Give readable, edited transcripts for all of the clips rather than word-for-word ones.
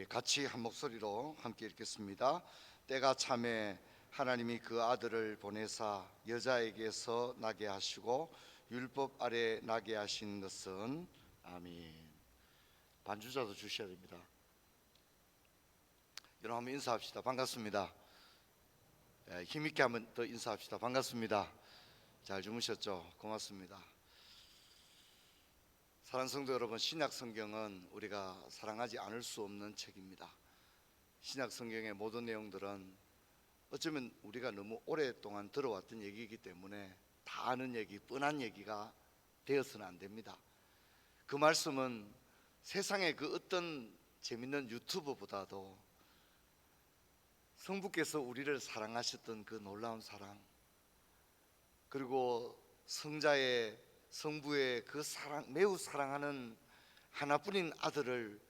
같이 한 목소리로 함께 읽겠습니다. 때가 참에 하나님이 그 아들을 보내사 여자에게서 나게 하시고 율법 아래 나게 하신 것은 아멘. 반주자도 주셔야 됩니다. 여러분 한번 인사합시다. 반갑습니다. 힘있게 한번 더 인사합시다. 반갑습니다. 잘 주무셨죠? 고맙습니다. 사랑하는 성도 여러분, 신약 성경은 우리가 사랑하지 않을 수 없는 책입니다. 신약 성경의 모든 내용들은 어쩌면 우리가 너무 오랫동안 들어왔던 얘기이기 때문에 다 아는 얘기, 뻔한 얘기가 되어서는 안 됩니다. 그 말씀은 세상의 그 어떤 재밌는 유튜브보다도 성부께서 우리를 사랑하셨던 그 놀라운 사랑, 그리고 성부의 그 사랑, 매우 사랑하는 하나뿐인 아들을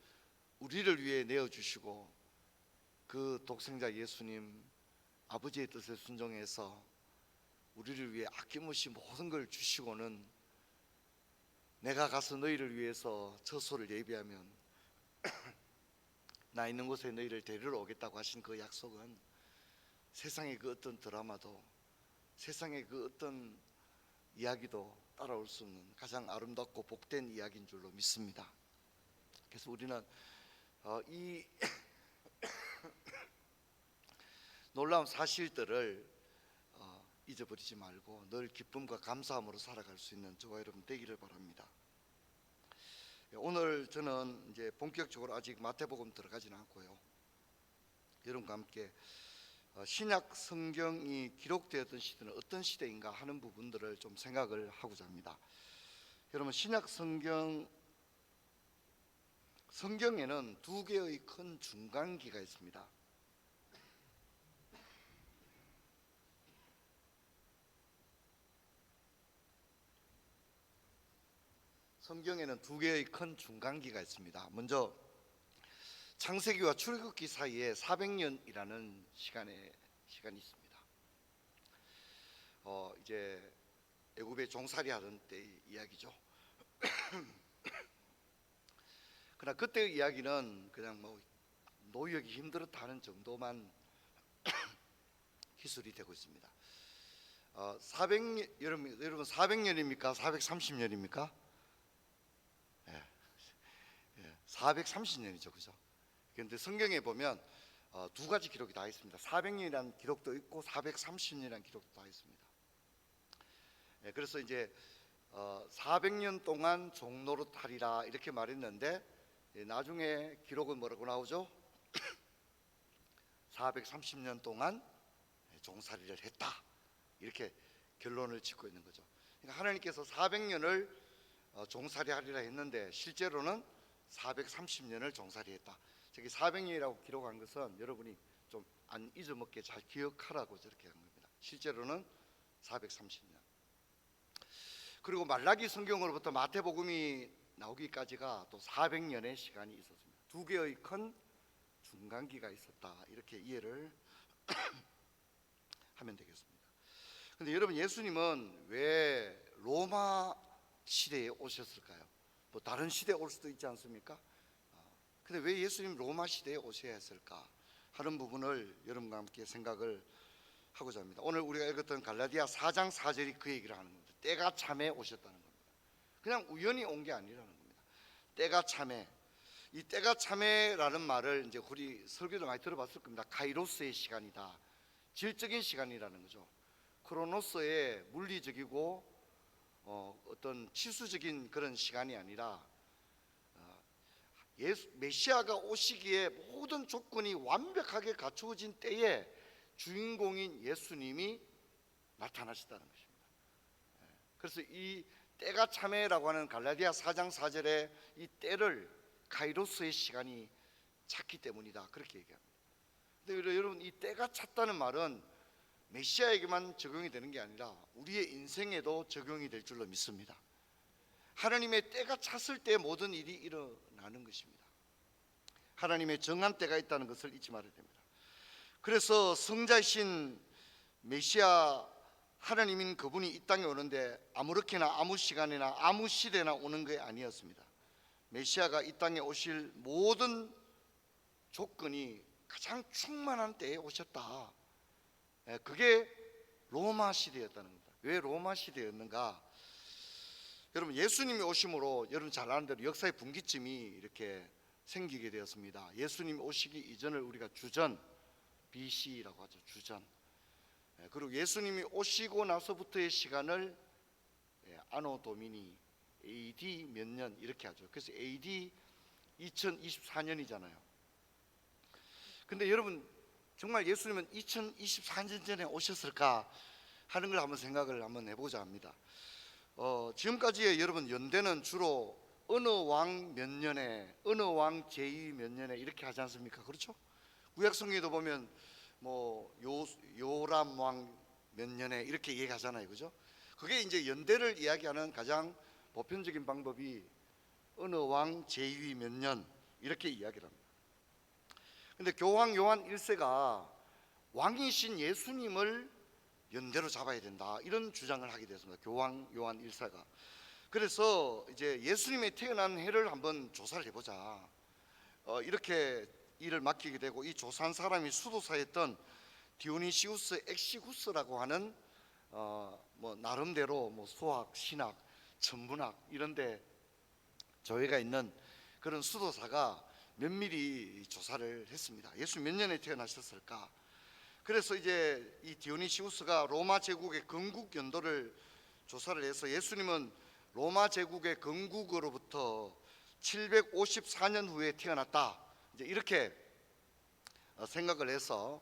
우리를 위해 내어주시고 그 독생자 예수님 아버지의 뜻에 순종해서 우리를 위해 아낌없이 모든 걸 주시고는 내가 가서 너희를 위해서 처소를 예비하면 나 있는 곳에 너희를 데리러 오겠다고 하신 그 약속은 세상의 그 어떤 드라마도, 세상의 그 어떤 이야기도 따라올 수 없는 가장 아름답고 복된 이야기인 줄로 믿습니다. 그래서 우리는 이 놀라운 사실들을 잊어버리지 말고 늘 기쁨과 감사함으로 살아갈 수 있는 저와 여러분 되기를 바랍니다. 오늘 저는 이제 본격적으로 아직 마태복음 들어가지는 않고요, 여러분과 함께 신약 성경이 기록되었던 시대는 어떤 시대인가 하는 부분들을 좀 생각을 하고자 합니다. 여러분, 신약 성경에는 두 개의 큰 중간기가 있습니다. 성경에는 두 개의 큰 중간기가 있습니다. 먼저 창세기와 출애굽기 사이에 400년이라는 시간이 있습니다. 이제 애굽에 종살이 하던 때의 이야기죠. 그러나 그때의 이야기는 그냥 뭐 노역이 힘들었다 하는 정도만 기술이 되고 있습니다. 400년, 여러분 400년입니까? 430년입니까? 430년이죠, 그죠? 그런데 성경에 보면 두 가지 기록이 다 있습니다. 400년이라는 기록도 있고 430년이라는 기록도 다 있습니다. 그래서 이제 400년 동안 종노릇하리라 이렇게 말했는데 나중에 기록은 뭐라고 나오죠? 430년 동안 종살이를 했다, 이렇게 결론을 짓고 있는 거죠. 그러니까 하나님께서 400년을 종살이하리라 했는데 실제로는 430년을 종살이했다. 저기 400년이라고 기록한 것은 여러분이 좀 안 잊어먹게 잘 기억하라고 저렇게 한 겁니다. 실제로는 430년. 그리고 말라기 성경으로부터 마태복음이 나오기까지가 또 400년의 시간이 있었습니다. 두 개의 큰 중간기가 있었다, 이렇게 이해를 하면 되겠습니다. 그런데 여러분, 예수님은 왜 로마 시대에 오셨을까요? 뭐 다른 시대에 올 수도 있지 않습니까? 근데 왜 예수님 로마 시대에 오셔야 했을까 하는 부분을 여러분과 함께 생각을 하고자 합니다. 오늘 우리가 읽었던 갈라디아 4장 4절이 그 얘기를 하는 겁니다. 때가 참에 오셨다는 겁니다. 그냥 우연히 온 게 아니라는 겁니다. 때가 참에, 이 때가 참에라는 말을 이제 우리 설교도 많이 들어봤을 겁니다. 카이로스의 시간이다, 질적인 시간이라는 거죠. 크로노스의 물리적이고 어떤 치수적인 그런 시간이 아니라 메시아가 오시기에 모든 조건이 완벽하게 갖추어진 때에 주인공인 예수님이 나타나셨다는 것입니다. 그래서 이 때가 참에라고 하는 갈라디아 4장 4절에 이 때를 카이로스의 시간이 찼기 때문이다, 그렇게 얘기합니다. 근데 여러분, 이 때가 찼다는 말은 메시아에게만 적용이 되는 게 아니라 우리의 인생에도 적용이 될 줄로 믿습니다. 하나님의 때가 찼을 때 모든 일이 일어나는 것입니다. 하나님의 정한 때가 있다는 것을 잊지 말아야 됩니다. 그래서 성자이신 메시아 하나님인 그분이 이 땅에 오는데 아무렇게나 아무 시간이나 아무 시대나 오는 게 아니었습니다. 메시아가 이 땅에 오실 모든 조건이 가장 충만한 때에 오셨다. 그게 로마 시대였다는 겁니다. 왜 로마 시대였는가? 여러분, 예수님이 오심으로 여러분 잘 아는 대로 역사의 분기점이 이렇게 생기게 되었습니다. 예수님이 오시기 이전을 우리가 주전, BC라고 하죠. 주전. 그리고 예수님이 오시고 나서부터의 시간을 아노 도미니, AD 몇 년 이렇게 하죠. 그래서 AD 2024년이잖아요. 근데 여러분, 정말 예수님은 2024년 전에 오셨을까 하는 걸 한번 생각을 한번 해보자 합니다. 지금까지의 여러분 연대는 주로 어느 왕 몇 년에, 어느 왕 제위 몇 년에 이렇게 하지 않습니까? 그렇죠? 구약성경에도 보면 뭐 요람 왕 몇 년에 이렇게 얘기하잖아요. 그죠? 그게 이제 연대를 이야기하는 가장 보편적인 방법이 어느 왕 제위 몇 년 이렇게 이야기를 합니다. 근데 교황 요한 1세가 왕이신 예수님을 연대로 잡아야 된다, 이런 주장을 하게 됐습니다. 교황 요한 1세가. 그래서 이제 예수님이 태어난 해를 한번 조사를 해보자, 이렇게 일을 맡기게 되고, 이 조사한 사람이 수도사였던 디오니시우스 엑시구스라고 하는 뭐 나름대로 뭐 수학, 신학, 천문학 이런데 조예가 있는 그런 수도사가 면밀히 조사를 했습니다. 예수 몇 년에 태어나셨을까? 그래서 이제 이 디오니시우스가 로마 제국의 건국 연도를 조사를 해서 예수님은 로마 제국의 건국으로부터 754년 후에 태어났다, 이제 이렇게 생각을 해서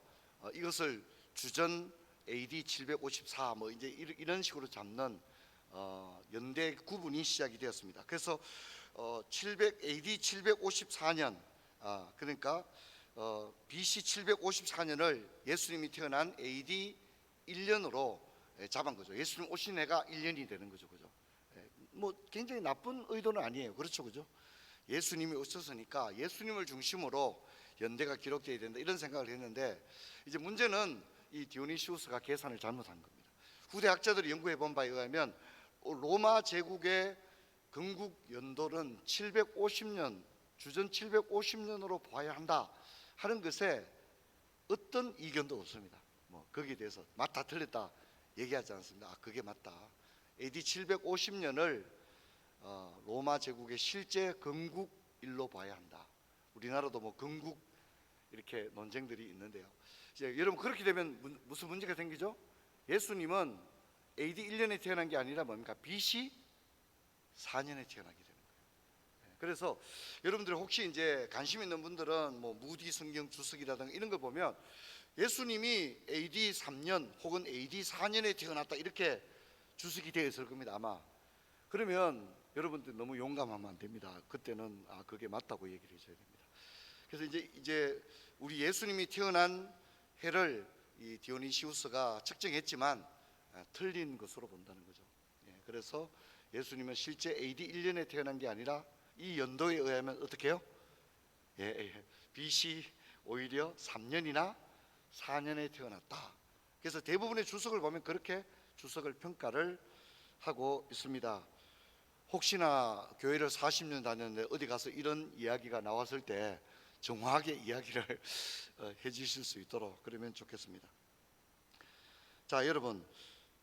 이것을 주전 AD 754 뭐 이제 이런 식으로 잡는 연대 구분이 시작이 되었습니다. 그래서 AD 754년, 그러니까 BC 754년을 예수님이 태어난 AD 1년으로 잡은 거죠. 예수님 오신 해가 1년이 되는 거죠. 그죠? 뭐 굉장히 나쁜 의도는 아니에요. 그렇죠? 그죠? 예수님이 오셨으니까 예수님을 중심으로 연대가 기록되어야 된다, 이런 생각을 했는데, 이제 문제는 이 디오니시우스가 계산을 잘못한 겁니다. 후대 학자들이 연구해 본 바에 의하면 로마 제국의 건국 연도는 750년, 주전 750년으로 봐야 한다 하는 것에 어떤 이견도 없습니다. 뭐 거기에 대해서 맞다 틀렸다 얘기하지 않습니다. 그게 맞다. AD 750년을 로마 제국의 실제 건국일로 봐야 한다. 우리나라도 뭐 건국 이렇게 논쟁들이 있는데요. 이제 여러분, 그렇게 되면 무슨 문제가 생기죠? 예수님은 AD 1년에 태어난 게 아니라 뭡니까? BC 4년에 태어나게 되는 거예요. 그래서 여러분들 혹시 이제 관심 있는 분들은 뭐 무디 성경 주석이라든가 이런 거 보면 예수님이 AD 3년 혹은 AD 4년에 태어났다 이렇게 주석이 되어 있을 겁니다, 아마. 그러면 여러분들 너무 용감하면 안 됩니다. 그때는 그게 맞다고 얘기를 해줘야 됩니다. 그래서 이제 우리 예수님이 태어난 해를 이 디오니시우스가 측정했지만 틀린 것으로 본다는 거죠. 그래서 예수님은 실제 AD 1년에 태어난 게 아니라 이 연도에 의하면 어떻게 해요? BC 오히려 3년이나 4년에 태어났다. 그래서 대부분의 주석을 보면 그렇게 주석을 평가를 하고 있습니다. 혹시나 교회를 40년 다녔는데 어디 가서 이런 이야기가 나왔을 때 정확하게 이야기를 해주실 수 있도록 그러면 좋겠습니다. 자, 여러분,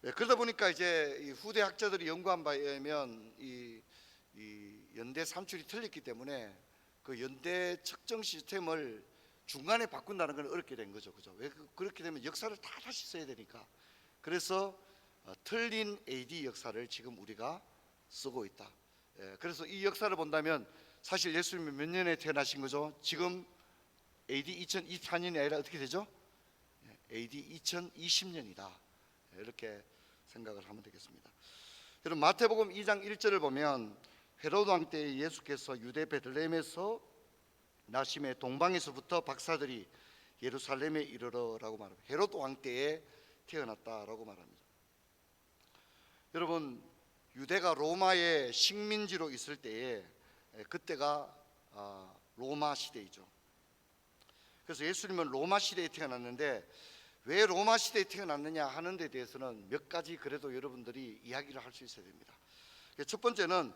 그러다 보니까 이제 이 후대 학자들이 연구한 바에 의하면 이 연대 산출이 틀렸기 때문에 그 연대 측정 시스템을 중간에 바꾼다는 건 어렵게 된 거죠. 그죠? 왜 그렇게 되면 역사를 다 다시 써야 되니까. 그래서 틀린 AD 역사를 지금 우리가 쓰고 있다. 그래서 이 역사를 본다면 사실 예수님이 몇 년에 태어나신 거죠? 지금 AD 2024년이 아니라 어떻게 되죠? AD 2020년이다. 이렇게 생각을 하면 되겠습니다. 여러분, 마태복음 2장 1절을 보면 헤로드 왕 때 예수께서 유대 베들레헴에서 나심에 동방에서부터 박사들이 예루살렘에 이르러라고 말합니다. 헤로드 왕 때에 태어났다라고 말합니다. 여러분, 유대가 로마의 식민지로 있을 때에 그때가 로마 시대이죠. 그래서 예수님은 로마 시대에 태어났는데 왜 로마 시대에 태어났느냐 하는 데 대해서는 몇 가지 그래도 여러분들이 이야기를 할 수 있어야 됩니다. 첫 번째는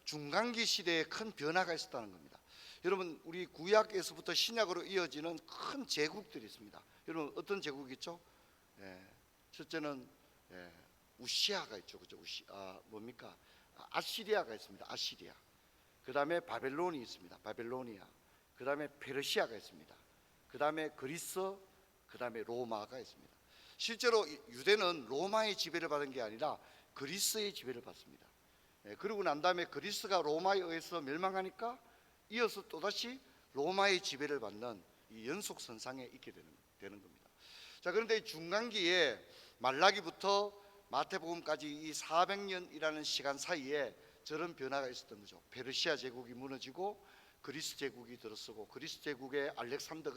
중간기 시대에 큰 변화가 있었다는 겁니다. 여러분 우리 구약에서부터 신약으로 이어지는 큰 제국들이 있습니다. 여러분 어떤 제국이 있죠? 첫째는 우시아가 있죠, 그죠? 뭡니까? 아시리아가 있습니다. 아시리아. 그 다음에 바벨론이 있습니다. 바벨로니아. 그 다음에 페르시아가 있습니다. 그 다음에 그리스, 그 다음에 로마가 있습니다. 실제로 유대는 로마의 지배를 받은 게 아니라 그리스의 지배를 받습니다. 그러고 난 다음에 그리스가 로마에 의해서 멸망하니까 이어서 또다시 로마의 지배를 받는 이 연속선상에 있게 되는 겁니다. 자, 그런데 중간기에 말라기부터 마태복음까지 이 400년이라는 시간 사이에 저런 변화가 있었던 거죠. 페르시아 제국이 무너지고 그리스 제국이 들어서고, 그리스 제국의 알렉산더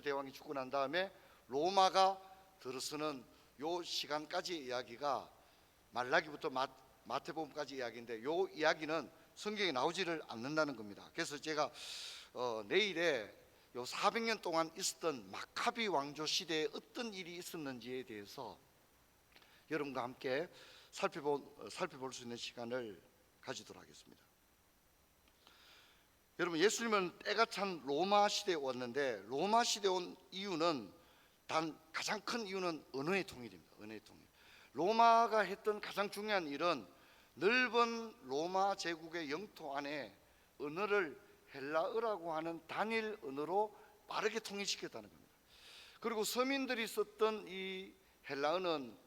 대왕이 죽고 난 다음에 로마가 들어서는 요 시간까지의 이야기가 말라기부터 마태복음까지 이야기인데, 요 이야기는 성경에 나오지를 않는다는 겁니다. 그래서 제가 내일에 요 400년 동안 있었던 마카비 왕조 시대에 어떤 일이 있었는지에 대해서 여러분과 함께 살펴볼 수 있는 시간을 가지도록 하겠습니다. 여러분, 예수님은 때가 찬 로마 시대에 왔는데, 로마 시대에 온 이유는 가장 큰 이유는 언어의 통일입니다. 언어의 통일. 로마가 했던 가장 중요한 일은 넓은 로마 제국의 영토 안에 언어를 헬라어라고 하는 단일 언어로 빠르게 통일시켰다는 겁니다. 그리고 서민들이 썼던 이 헬라어는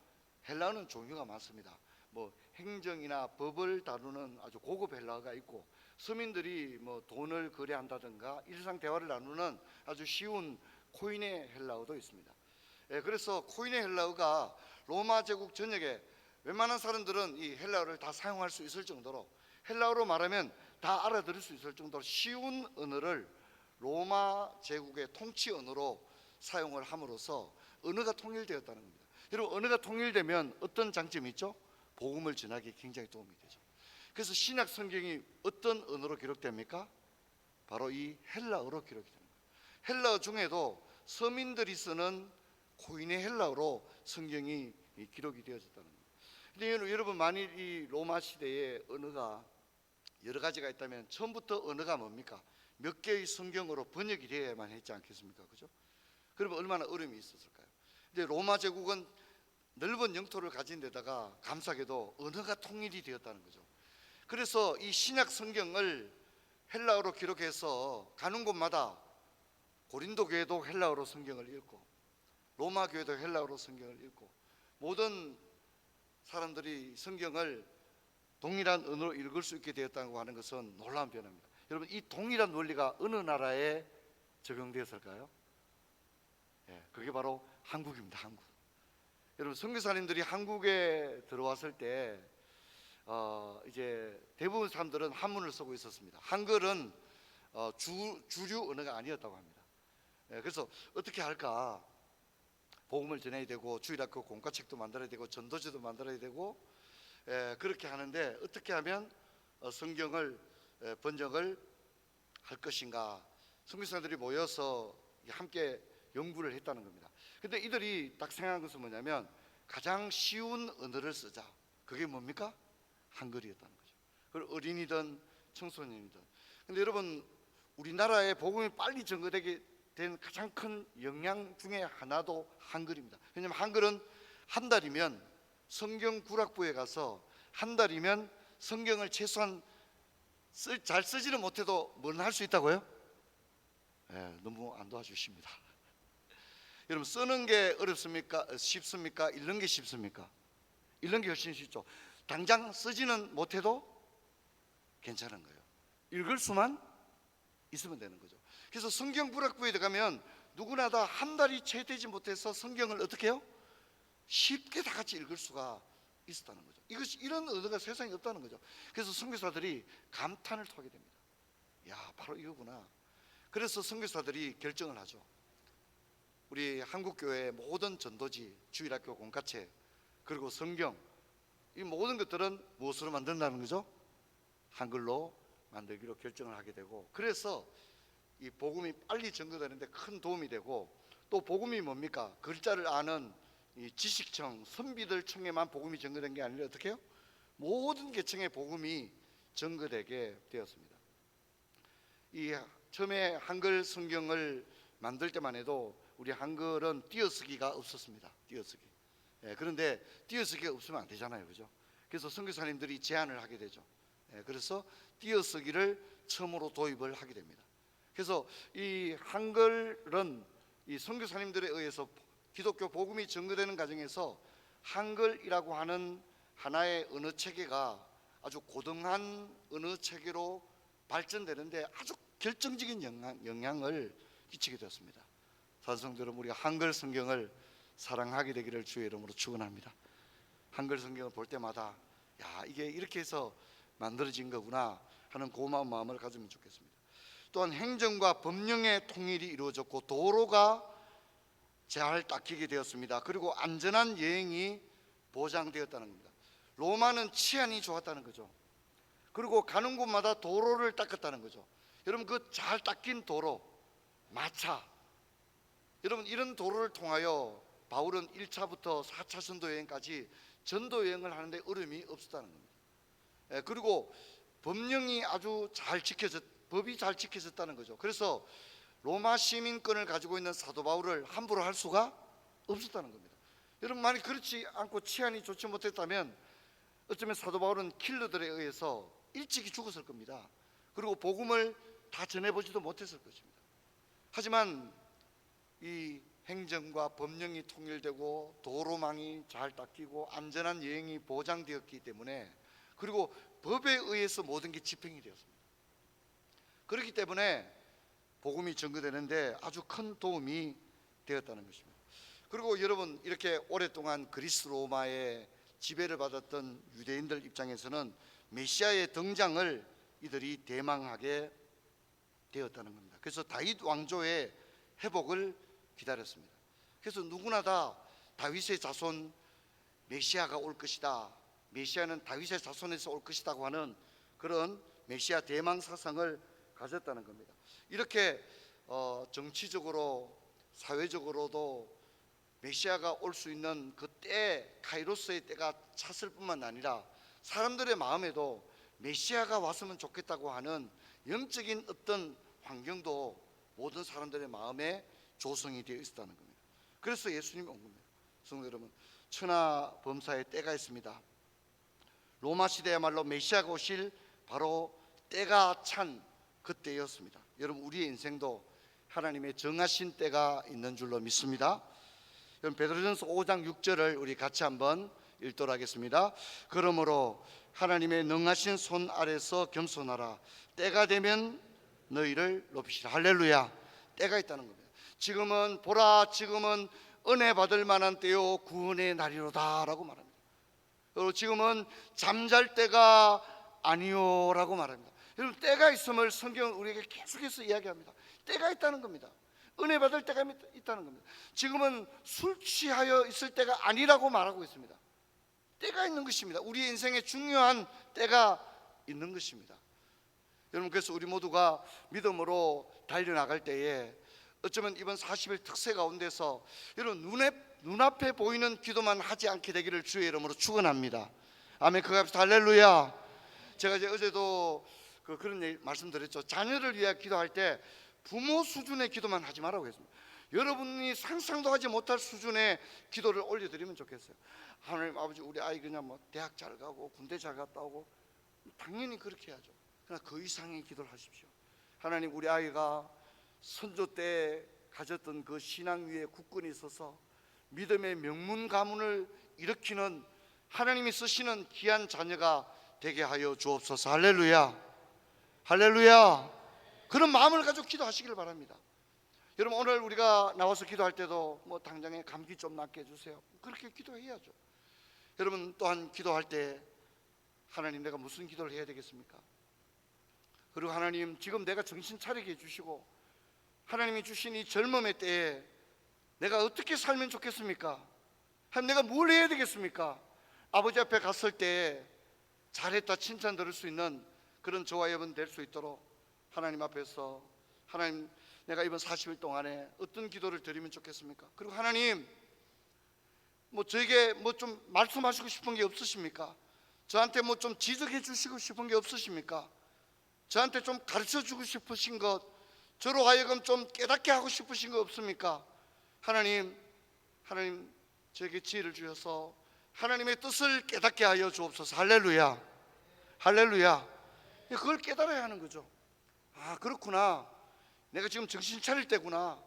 종류가 많습니다. 뭐 행정이나 법을 다루는 아주 고급 헬라어가 있고, 서민들이 뭐 돈을 거래한다든가 일상 대화를 나누는 아주 쉬운 코인의 헬라어도 있습니다. 그래서 코인의 헬라어가 로마 제국 전역에 웬만한 사람들은 이 헬라어를 다 사용할 수 있을 정도로, 헬라어로 말하면 다 알아들을 수 있을 정도로 쉬운 언어를 로마 제국의 통치 언어로 사용을 함으로써 언어가 통일되었다는 겁니다. 여러분, 언어가 통일되면 어떤 장점이 있죠? 복음을 전하기에 굉장히 도움이 되죠. 그래서 신약 성경이 어떤 언어로 기록됩니까? 바로 이 헬라어로 기록이 됩니다. 헬라어 중에도 서민들이 쓰는 코인의 헬라어로 성경이 기록이 되어졌다는 겁니다. 근데 여러분, 만일 이 로마 시대에 언어가 여러 가지가 있다면 처음부터 언어가 뭡니까? 몇 개의 성경으로 번역이 되어야만 했지 않겠습니까? 그죠? 그러면 얼마나 어려움이 있었을까요? 근데 로마 제국은 넓은 영토를 가진 데다가 감사하게도 언어가 통일이 되었다는 거죠. 그래서 이 신약 성경을 헬라어로 기록해서 가는 곳마다 고린도 교회도 헬라어로 성경을 읽고, 로마 교회도 헬라어로 성경을 읽고, 모든 사람들이 성경을 동일한 언어로 읽을 수 있게 되었다고 하는 것은 놀라운 변화입니다. 여러분, 이 동일한 원리가 어느 나라에 적용되었을까요? 그게 바로 한국입니다. 한국. 여러분, 선교사님들이 한국에 들어왔을 때 이제 대부분 사람들은 한문을 쓰고 있었습니다. 한글은 주류 언어가 아니었다고 합니다. 그래서 어떻게 할까? 복음을 전해야 되고, 주일학교 공과책도 만들어야 되고, 전도지도 만들어야 되고, 그렇게 하는데 어떻게 하면 성경을 번역을 할 것인가? 선교사들이 모여서 함께 연구를 했다는 겁니다. 근데 이들이 딱 생각한 것은 뭐냐면, 가장 쉬운 언어를 쓰자. 그게 뭡니까? 한글이었다는 거죠. 그리고 어린이든 청소년이든. 근데 여러분, 우리나라에 복음이 빨리 전거되게 된 가장 큰 영향 중에 하나도 한글입니다. 왜냐하면 한글은 한 달이면 성경 구락부에 가서, 한 달이면 성경을 최소한 잘 쓰지는 못해도 뭘 할 수 있다고요? 너무 안 도와주십니다. 여러분, 쓰는 게 어렵습니까? 쉽습니까? 읽는 게 쉽습니까? 읽는 게 훨씬 쉽죠. 당장 쓰지는 못해도 괜찮은 거예요. 읽을 수만 있으면 되는 거죠. 그래서 성경 구락부에 들어가면 누구나 다 한 달이 채 되지 못해서 성경을 어떻게 해요? 쉽게 다 같이 읽을 수가 있었다는 거죠. 이런 언어가 세상에 없다는 거죠. 그래서 선교사들이 감탄을 토하게 됩니다. 야, 바로 이거구나. 그래서 선교사들이 결정을 하죠. 우리 한국교회 모든 전도지, 주일학교 공과책, 그리고 성경, 이 모든 것들은 무엇으로 만든다는 거죠? 한글로 만들기로 결정을 하게 되고, 그래서 이 복음이 빨리 전거되는데 큰 도움이 되고, 또 복음이 뭡니까? 글자를 아는 이 지식청, 선비들 청에만 복음이 전거된 게 아니라 어떻게 해요? 모든 계층의 복음이 전거되게 되었습니다. 이 처음에 한글 성경을 만들 때만 해도 우리 한글은 띄어쓰기가 없었습니다. 띄어쓰기. 그런데 띄어쓰기가 없으면 안 되잖아요, 그죠? 그래서 선교사님들이 제안을 하게 되죠. 그래서 띄어쓰기를 처음으로 도입을 하게 됩니다. 그래서 이 한글은 이 선교사님들에 의해서 기독교 복음이 전거되는 과정에서 한글이라고 하는 하나의 언어 체계가 아주 고등한 언어 체계로 발전되는데 아주 결정적인 영향을 끼치게 되었습니다. 사성도 여러분, 우리가 한글 성경을 사랑하게 되기를 주의 이름으로 축원합니다. 한글 성경을 볼 때마다 야, 이게 이렇게 해서 만들어진 거구나 하는 고마운 마음을 가지면 좋겠습니다. 또한 행정과 법령의 통일이 이루어졌고 도로가 잘 닦이게 되었습니다. 그리고 안전한 여행이 보장되었다는 겁니다. 로마는 치안이 좋았다는 거죠. 그리고 가는 곳마다 도로를 닦았다는 거죠. 여러분, 그 잘 닦인 도로, 마차, 여러분, 이런 도로를 통하여 바울은 1차부터 4차 전도 여행까지 전도 여행을 하는데 어려움이 없었다는 겁니다. 그리고 법령이 아주 법이 잘 지켜졌다는 거죠. 그래서 로마 시민권을 가지고 있는 사도 바울을 함부로 할 수가 없었다는 겁니다. 여러분, 만약 그렇지 않고 치안이 좋지 못했다면 어쩌면 사도 바울은 킬러들에 의해서 일찍이 죽었을 겁니다. 그리고 복음을 다 전해보지도 못했을 것입니다. 하지만 이 행정과 법령이 통일되고 도로망이 잘 닦이고 안전한 여행이 보장되었기 때문에, 그리고 법에 의해서 모든 게 집행이 되었습니다. 그렇기 때문에 복음이 전거되는데 아주 큰 도움이 되었다는 것입니다. 그리고 여러분, 이렇게 오랫동안 그리스 로마의 지배를 받았던 유대인들 입장에서는 메시아의 등장을 이들이 대망하게 되었다는 겁니다. 그래서 다윗 왕조의 회복을 기다렸습니다. 그래서 누구나 다 다윗의 자손 메시아가 올 것이다, 메시아는 다윗의 자손에서 올 것이라고 하는 그런 메시아 대망 사상을 가졌다는 겁니다. 이렇게 정치적으로 사회적으로도 메시아가 올 수 있는 그 때, 카이로스의 때가 찼을 뿐만 아니라 사람들의 마음에도 메시아가 왔으면 좋겠다고 하는 영적인 어떤 환경도 모든 사람들의 마음에 조성이 되어 있었다는 겁니다. 그래서 예수님이 온 겁니다. 성도 여러분, 천하 범사의 때가 있습니다. 로마 시대야말로 메시아가 오실 바로 때가 찬 그때였습니다. 여러분, 우리의 인생도 하나님의 정하신 때가 있는 줄로 믿습니다. 여러분, 베드로전서 5장 6절을 우리 같이 한번 읽도록 하겠습니다. 그러므로 하나님의 능하신 손 아래서 겸손하라. 때가 되면 너희를 높이시라. 할렐루야. 때가 있다는 겁니다. 지금은 보라, 지금은 은혜 받을 만한 때요 구원의 날이로다 라고 말합니다. 지금은 잠잘 때가 아니요라고 말합니다. 여러분, 때가 있음을 성경은 우리에게 계속해서 이야기합니다. 때가 있다는 겁니다. 은혜 받을 때가 있다는 겁니다. 지금은 술 취하여 있을 때가 아니라고 말하고 있습니다. 때가 있는 것입니다. 우리 인생에 중요한 때가 있는 것입니다. 여러분, 그래서 우리 모두가 믿음으로 달려나갈 때에 어쩌면 이번 40일 특세 가운데서 여러분 눈앞에 보이는 기도만 하지 않게 되기를 주의 이름으로 축원합니다. 아멘. 그거 합시다. 할렐루야. 제가 이제 어제도 그런 말씀드렸죠. 자녀를 위해 기도할 때 부모 수준의 기도만 하지 말라고 했습니다. 여러분이 상상도 하지 못할 수준의 기도를 올려드리면 좋겠어요. 하나님 아버지, 우리 아이 그냥 뭐 대학 잘 가고 군대 잘 갔다 오고, 당연히 그렇게 해야죠. 그러나 그 이상의 기도를 하십시오. 하나님, 우리 아이가 선조 때 가졌던 그 신앙 위에 굳건히 서서 믿음의 명문 가문을 일으키는 하나님이 쓰시는 귀한 자녀가 되게 하여 주옵소서. 할렐루야. 할렐루야. 그런 마음을 가지고 기도하시길 바랍니다. 여러분, 오늘 우리가 나와서 기도할 때도 뭐 당장에 감기 좀 낫게 해주세요, 그렇게 기도해야죠. 여러분, 또한 기도할 때 하나님, 내가 무슨 기도를 해야 되겠습니까? 그리고 하나님, 지금 내가 정신 차리게 해주시고 하나님이 주신 이 젊음의 때에 내가 어떻게 살면 좋겠습니까? 하나님, 내가 뭘 해야 되겠습니까? 아버지 앞에 갔을 때 잘했다 칭찬 들을 수 있는 그런 저와 여러분 될 수 있도록 하나님 앞에서, 하나님, 내가 이번 40일 동안에 어떤 기도를 드리면 좋겠습니까? 그리고 하나님, 뭐 저에게 뭐 좀 말씀하시고 싶은 게 없으십니까? 저한테 뭐 좀 지적해 주시고 싶은 게 없으십니까? 저한테 좀 가르쳐 주고 싶으신 것, 저로 하여금 좀 깨닫게 하고 싶으신 거 없습니까? 하나님 저에게 지혜를 주셔서 하나님의 뜻을 깨닫게 하여 주옵소서. 할렐루야, 할렐루야. 그걸 깨달아야 하는 거죠. 아, 그렇구나. 내가 지금 정신 차릴 때구나.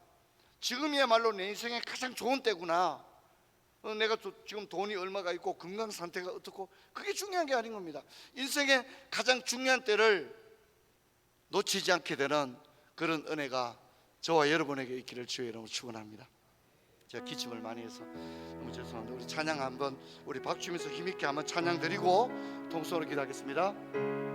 지금이야말로 내 인생의 가장 좋은 때구나. 내가 지금 돈이 얼마가 있고 건강 상태가 어떻고, 그게 중요한 게 아닌 겁니다. 인생의 가장 중요한 때를 놓치지 않게 되는 그런 은혜가 저와 여러분에게 있기를 주의 이름으로 축원합니다. 제가 기침을 많이 해서 너무 죄송합니다. 우리 찬양 한번, 우리 박주면서 힘있게 한번 찬양 드리고 통성으로 기도하겠습니다.